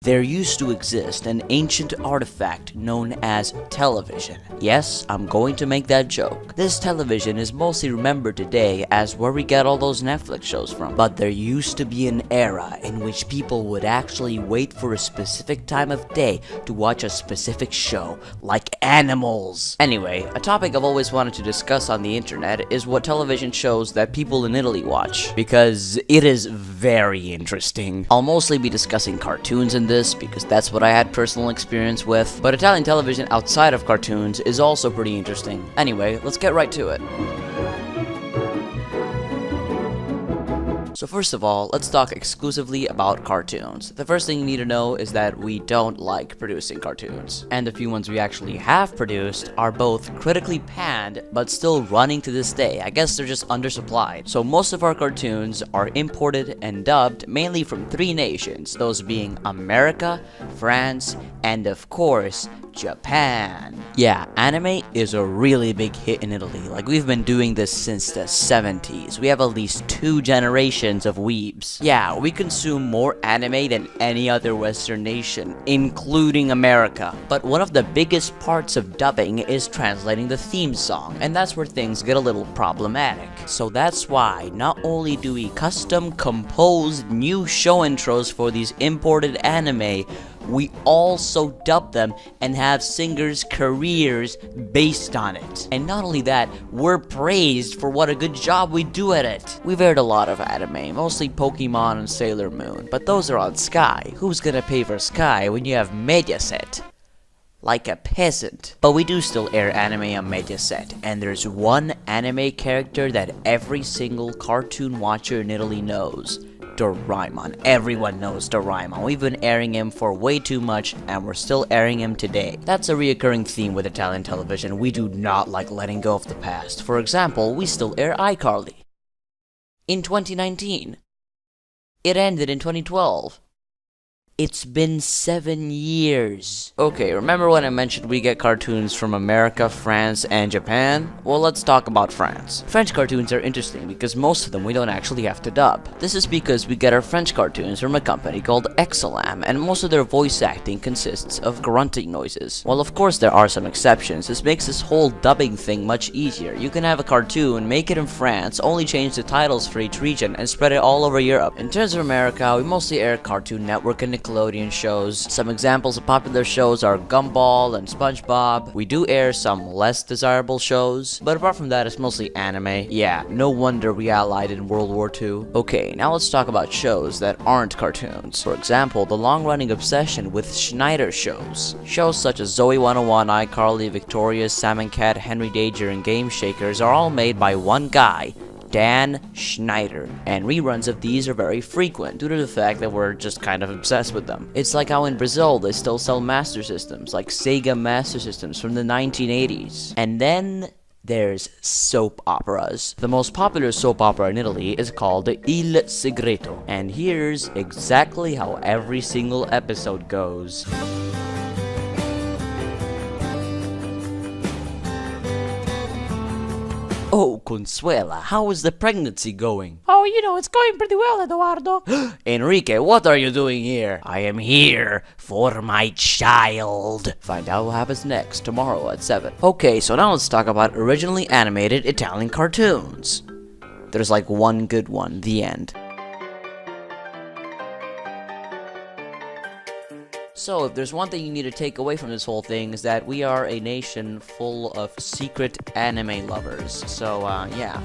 There used to exist an ancient artifact known as television. Yes, I'm going to make that joke. This television is mostly remembered today as where we get all those Netflix shows from. But there used to be an era in which people would actually wait for a specific time of day to watch a specific show, like animals. Anyway, a topic I've always wanted to discuss on the internet is what television shows that people in Italy watch, because it is very interesting. I'll mostly be discussing cartoons in this because that's what I had personal experience with, but Italian television outside of cartoons is also pretty interesting. Anyway, let's get right to it. So first of all, let's talk exclusively about cartoons. The first thing you need to know is that we don't like producing cartoons. And the few ones we actually have produced are both critically panned, but still running to this day. I guess they're just undersupplied. So most of our cartoons are imported and dubbed mainly from 3 nations, those being America, France, and of course, Japan. Yeah, anime is a really big hit in Italy. Like, we've been doing this since the 70s. We have at least 2 generations of weebs. Yeah, we consume more anime than any other Western nation, including America. But one of the biggest parts of dubbing is translating the theme song, and that's where things get a little problematic. So that's why not only do we custom compose new show intros for these imported anime, we also dub them and have singers' careers based on it. And not only that, we're praised for what a good job we do at it. We've aired a lot of anime, mostly Pokemon and Sailor Moon, but those are on Sky. Who's gonna pay for Sky when you have Mediaset? Like a peasant. But we do still air anime on Mediaset, and there's one anime character that every single cartoon watcher in Italy knows. Doraemon. Everyone knows Doraemon. We've been airing him for way too much, and we're still airing him today. That's a reoccurring theme with Italian television. We do not like letting go of the past. For example, we still air iCarly. In 2019. It ended in 2012. It's been 7 years. Okay, remember when I mentioned we get cartoons from America, France, and Japan? Well, let's talk about France. French cartoons are interesting because most of them we don't actually have to dub. This is because we get our French cartoons from a company called Exelam, and most of their voice acting consists of grunting noises. While of course there are some exceptions, this makes this whole dubbing thing much easier. You can have a cartoon, make it in France, only change the titles for each region, and spread it all over Europe. In terms of America, we mostly air Cartoon Network and Nickelodeon shows. Some examples of popular shows are Gumball and SpongeBob. We do air some less desirable shows, but apart from that, it's mostly anime. Yeah, no wonder we allied in World War II. Okay, now let's talk about shows that aren't cartoons. For example, the long-running obsession with Schneider shows. Shows such as Zoe 101, iCarly, Victorious, Sam and Cat, Henry Danger, and Game Shakers are all made by one guy, Dan Schneider, and reruns of these are very frequent due to the fact that we're just kind of obsessed with them. It's like how in Brazil they still sell Master Systems, like Sega Master Systems from the 1980s. And then there's soap operas. The most popular soap opera in Italy is called Il Segreto, and here's exactly how every single episode goes. Oh, Consuela, how is the pregnancy going? Oh, it's going pretty well, Eduardo. Enrique, what are you doing here? I am here for my child. Find out what happens next tomorrow at 7. Okay, so now let's talk about originally animated Italian cartoons. There's like one good one, the end. So, if there's one thing you need to take away from this whole thing is that we are a nation full of secret anime lovers. So, yeah.